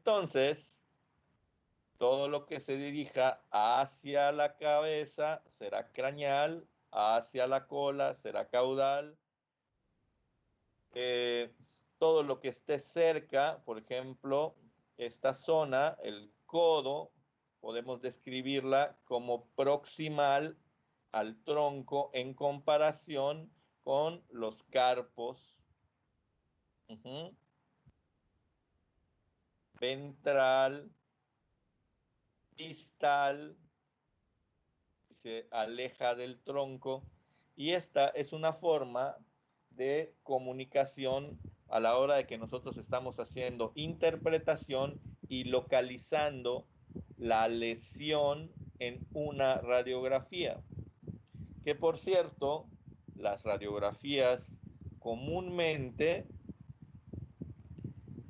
Entonces, todo lo que se dirija hacia la cabeza será craneal, hacia la cola será caudal. Todo lo que esté cerca, por ejemplo, esta zona, el codo, podemos describirla como proximal al tronco en comparación con los carpos. Ventral, distal, se aleja del tronco, y esta es una forma de comunicación a la hora de que nosotros estamos haciendo interpretación y localizando la lesión en una radiografía. Que por cierto, las radiografías comúnmente,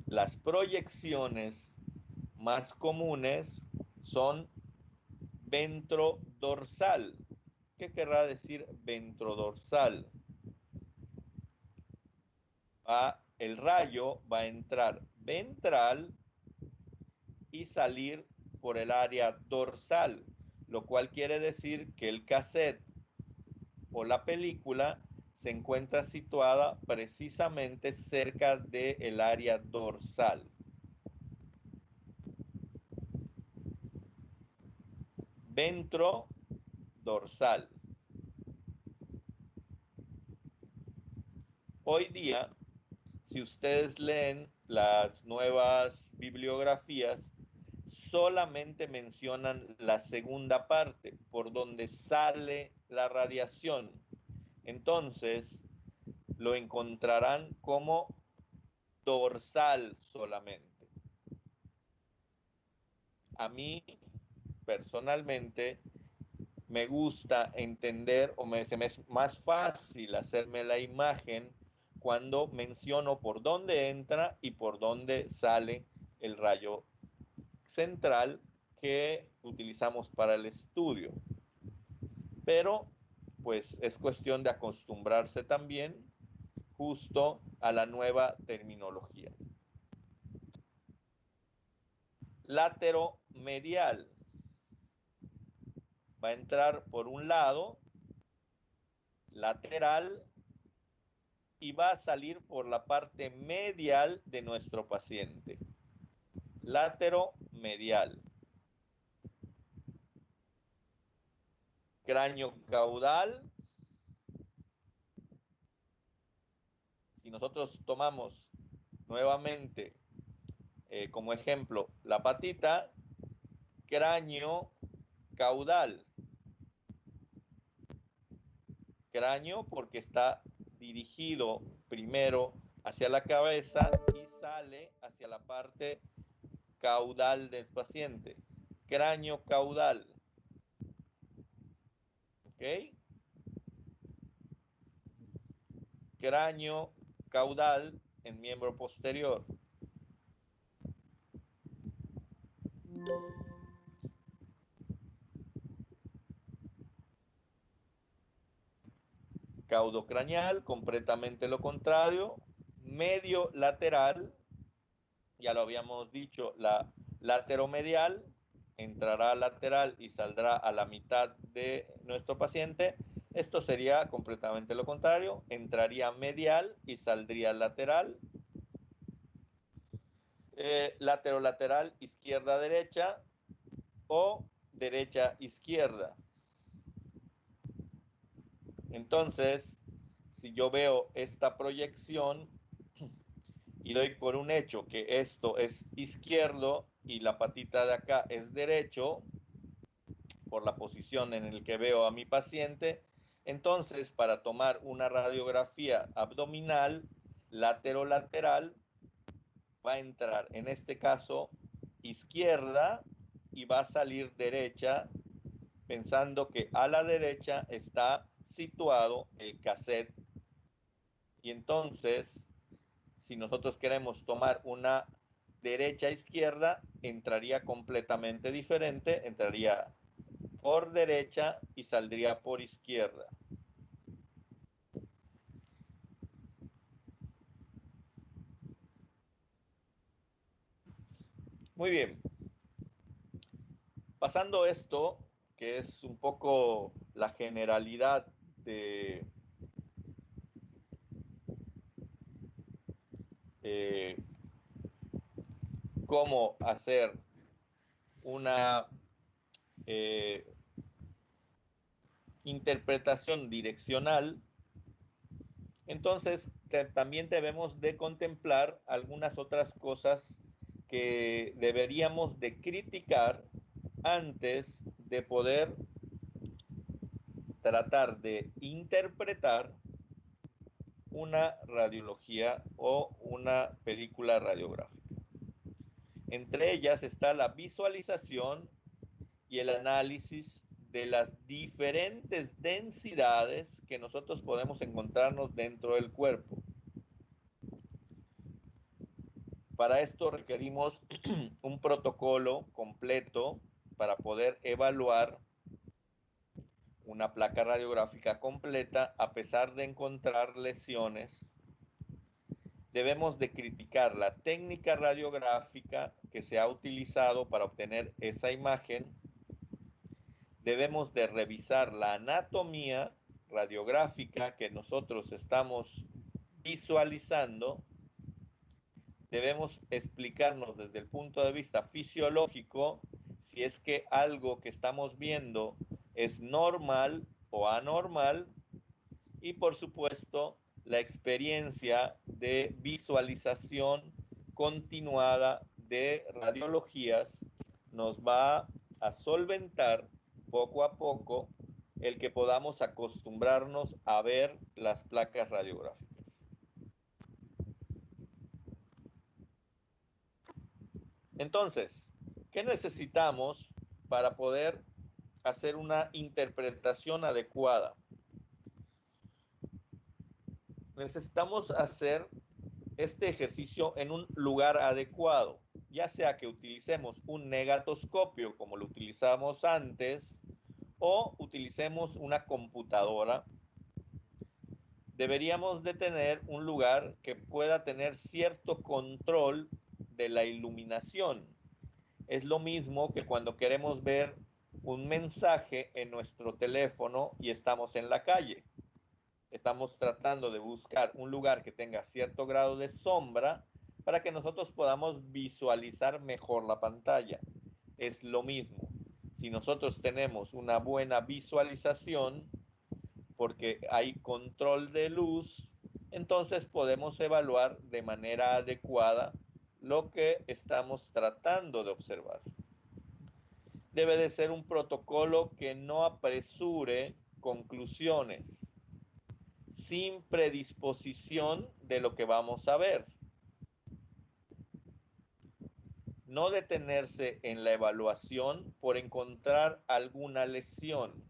las proyecciones más comunes son ventrodorsal. ¿Qué querrá decir ventrodorsal? El rayo va a entrar ventral y salir por el área dorsal, lo cual quiere decir que el cassette o la película se encuentra situada precisamente cerca del área dorsal. Ventrodorsal. Hoy día, si ustedes leen las nuevas bibliografías, solamente mencionan la segunda parte, por donde sale la radiación. Entonces, lo encontrarán como dorsal solamente. A mí, personalmente, me gusta entender, se me es más fácil hacerme la imagen cuando menciono por dónde entra y por dónde sale el rayo central que utilizamos para el estudio. Pero pues es cuestión de acostumbrarse también justo a la nueva terminología. Lateromedial. Va a entrar por un lado, lateral, y va a salir por la parte medial de nuestro paciente. Lateromedial. Cráneo caudal. Si nosotros tomamos nuevamente como ejemplo la patita, cráneo caudal. Cráneo porque está dirigido primero hacia la cabeza y sale hacia la parte caudal del paciente. Cráneo caudal. ¿Ok? Cráneo caudal en miembro posterior. Caudo craneal, completamente lo contrario. Medio lateral, ya lo habíamos dicho, la lateromedial, entrará lateral y saldrá a la mitad de nuestro paciente. Esto sería completamente lo contrario, entraría medial y saldría lateral. Laterolateral, izquierda-derecha o derecha-izquierda. Entonces, si yo veo esta proyección y doy por un hecho que esto es izquierdo y la patita de acá es derecho, por la posición en la que veo a mi paciente, entonces para tomar una radiografía abdominal lateral va a entrar en este caso izquierda y va a salir derecha, pensando que a la derecha está situado el cassette. Y entonces, si nosotros queremos tomar una derecha-izquierda, entraría completamente diferente, entraría por derecha y saldría por izquierda. Muy bien. Pasando esto, que es un poco la generalidad de cómo hacer una interpretación direccional, entonces también debemos de contemplar algunas otras cosas que deberíamos de criticar antes de poder tratar de interpretar una radiología o una película radiográfica. Entre ellas está la visualización y el análisis de las diferentes densidades que nosotros podemos encontrarnos dentro del cuerpo. Para esto requerimos un protocolo completo para poder evaluar una placa radiográfica completa a pesar de encontrar lesiones. Debemos de criticar la técnica radiográfica que se ha utilizado para obtener esa imagen. Debemos de revisar la anatomía radiográfica que nosotros estamos visualizando. Debemos explicarnos desde el punto de vista fisiológico si es que algo que estamos viendo es normal o anormal. Y por supuesto, la experiencia de visualización continuada de radiologías nos va a solventar poco a poco el que podamos acostumbrarnos a ver las placas radiográficas. Entonces, ¿qué necesitamos para poder hacer una interpretación adecuada? Necesitamos hacer este ejercicio en un lugar adecuado, ya sea que utilicemos un negatoscopio como lo utilizamos antes o utilicemos una computadora. Deberíamos de tener un lugar que pueda tener cierto control de la iluminación. Es lo mismo que cuando queremos ver un mensaje en nuestro teléfono y estamos en la calle. Estamos tratando de buscar un lugar que tenga cierto grado de sombra para que nosotros podamos visualizar mejor la pantalla. Es lo mismo. Si nosotros tenemos una buena visualización, porque hay control de luz, entonces podemos evaluar de manera adecuada lo que estamos tratando de observar. Debe de ser un protocolo que no apresure conclusiones, sin predisposición de lo que vamos a ver. No detenerse en la evaluación por encontrar alguna lesión.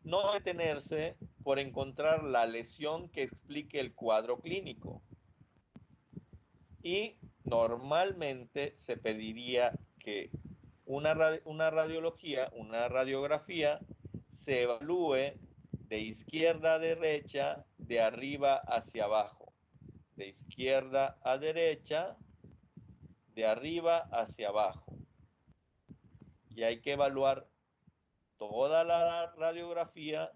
No detenerse por encontrar la lesión que explique el cuadro clínico. Y normalmente se pediría que una radiología, una radiografía, se evalúe de izquierda a derecha, de arriba hacia abajo. De izquierda a derecha, de arriba hacia abajo. Y hay que evaluar toda la radiografía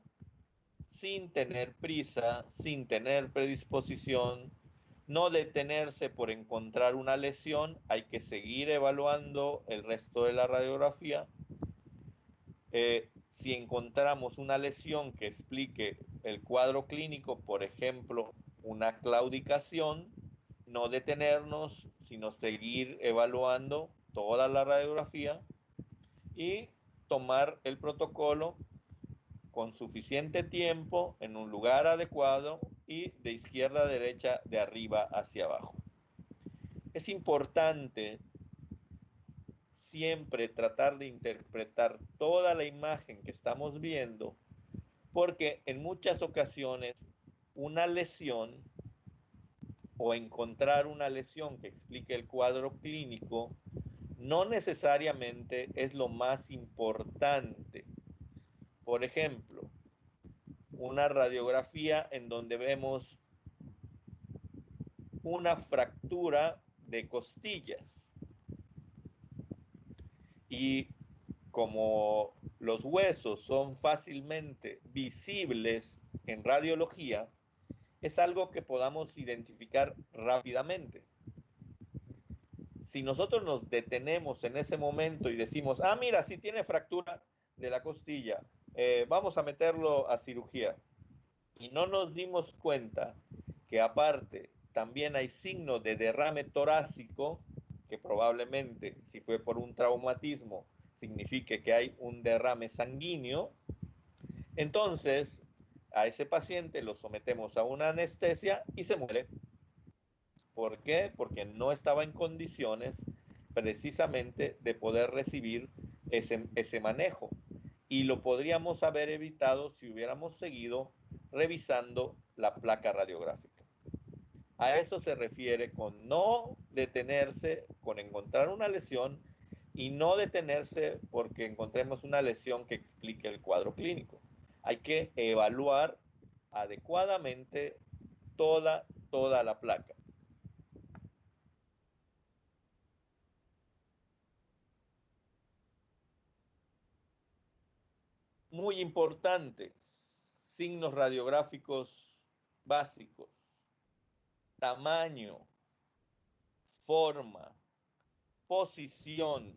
sin tener prisa, sin tener predisposición, no detenerse por encontrar una lesión, hay que seguir evaluando el resto de la radiografía. Si encontramos una lesión que explique el cuadro clínico, por ejemplo, una claudicación, no detenernos, sino seguir evaluando toda la radiografía y tomar el protocolo con suficiente tiempo, en un lugar adecuado y de izquierda a derecha, de arriba hacia abajo. Es importante siempre tratar de interpretar toda la imagen que estamos viendo, porque en muchas ocasiones una lesión o encontrar una lesión que explique el cuadro clínico no necesariamente es lo más importante. Por ejemplo, una radiografía en donde vemos una fractura de costillas. Y como los huesos son fácilmente visibles en radiología, es algo que podamos identificar rápidamente. Si nosotros nos detenemos en ese momento y decimos, ah, mira, sí tiene fractura de la costilla, vamos a meterlo a cirugía, y no nos dimos cuenta que aparte también hay signos de derrame torácico, que probablemente si fue por un traumatismo signifique que hay un derrame sanguíneo, entonces a ese paciente lo sometemos a una anestesia y se muere. ¿Por qué? Porque no estaba en condiciones precisamente de poder recibir ese manejo. Y lo podríamos haber evitado si hubiéramos seguido revisando la placa radiográfica. A eso se refiere con no detenerse, con encontrar una lesión y no detenerse porque encontremos una lesión que explique el cuadro clínico. Hay que evaluar adecuadamente toda la placa. Muy importante, signos radiográficos básicos, tamaño, forma, posición,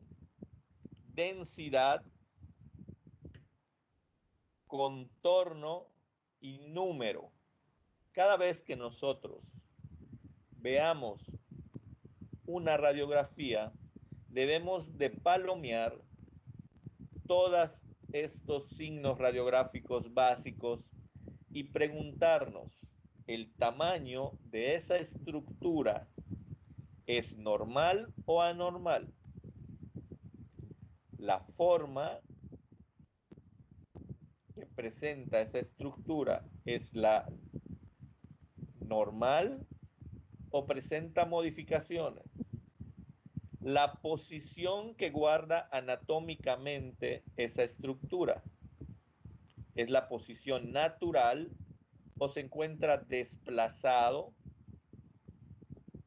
densidad, contorno y número. Cada vez que nosotros veamos una radiografía, debemos de palomear todos estos signos radiográficos básicos y preguntarnos, ¿el tamaño de esa estructura es normal o anormal? La forma que presenta esa estructura es la normal o presenta modificaciones. La posición que guarda anatómicamente esa estructura es la posición natural o se encuentra desplazado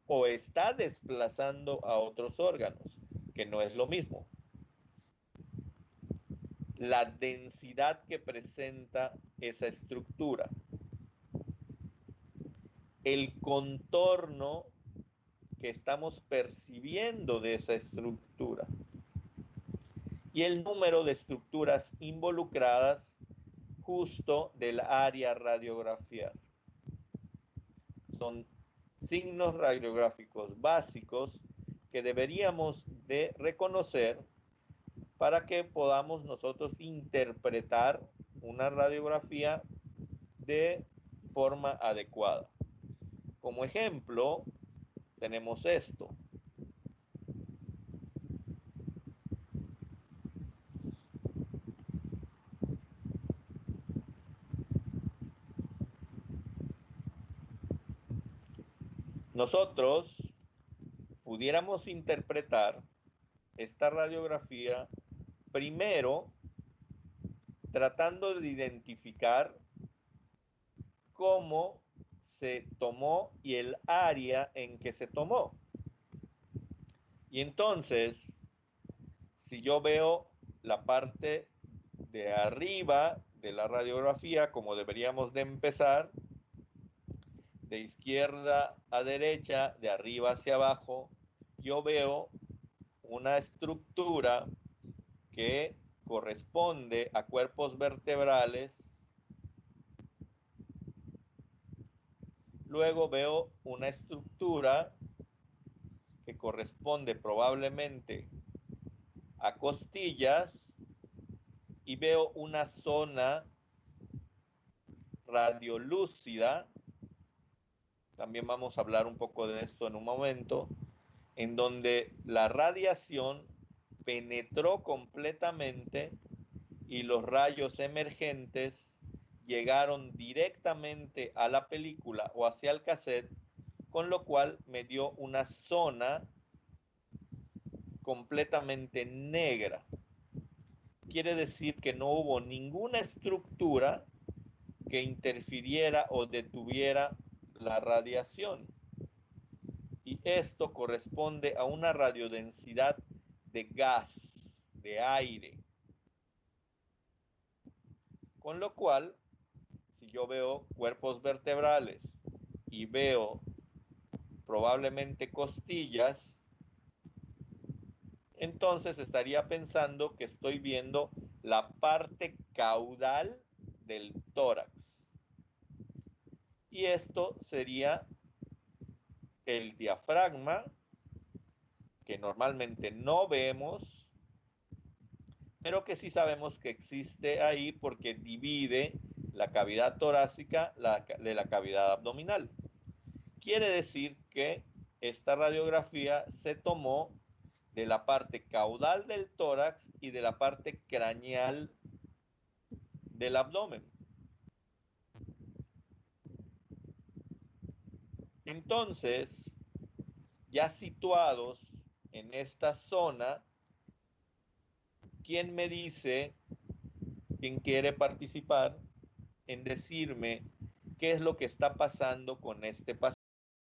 o está desplazando a otros órganos, que no es lo mismo. La densidad que presenta esa estructura, el contorno que estamos percibiendo de esa estructura y el número de estructuras involucradas justo del área radiografiar. Son signos radiográficos básicos que deberíamos de reconocer para que podamos nosotros interpretar una radiografía de forma adecuada. Como ejemplo, tenemos esto. Nosotros pudiéramos interpretar esta radiografía primero tratando de identificar cómo se tomó y el área en que se tomó. Y entonces, si yo veo la parte de arriba de la radiografía, como deberíamos de empezar, de izquierda a derecha, de arriba hacia abajo, yo veo una estructura que corresponde a cuerpos vertebrales. Luego veo una estructura que corresponde probablemente a costillas y veo una zona radiolúcida. También vamos a hablar un poco de esto en un momento, en donde la radiación penetró completamente y los rayos emergentes llegaron directamente a la película o hacia el cassette, con lo cual me dio una zona completamente negra. Quiere decir que no hubo ninguna estructura que interfiriera o detuviera la radiación. Y Esto corresponde a una radiodensidad de gas, de aire. Con lo cual, si yo veo cuerpos vertebrales y veo probablemente costillas, entonces estaría pensando que estoy viendo la parte caudal del tórax. Y esto sería el diafragma, que normalmente no vemos, pero que sí sabemos que existe ahí porque divide la cavidad torácica de la cavidad abdominal. Quiere decir que esta radiografía se tomó de la parte caudal del tórax y de la parte craneal del abdomen. Entonces, ya situados en esta zona, ¿quién me dice, quién quiere participar en decirme qué es lo que está pasando con este paciente?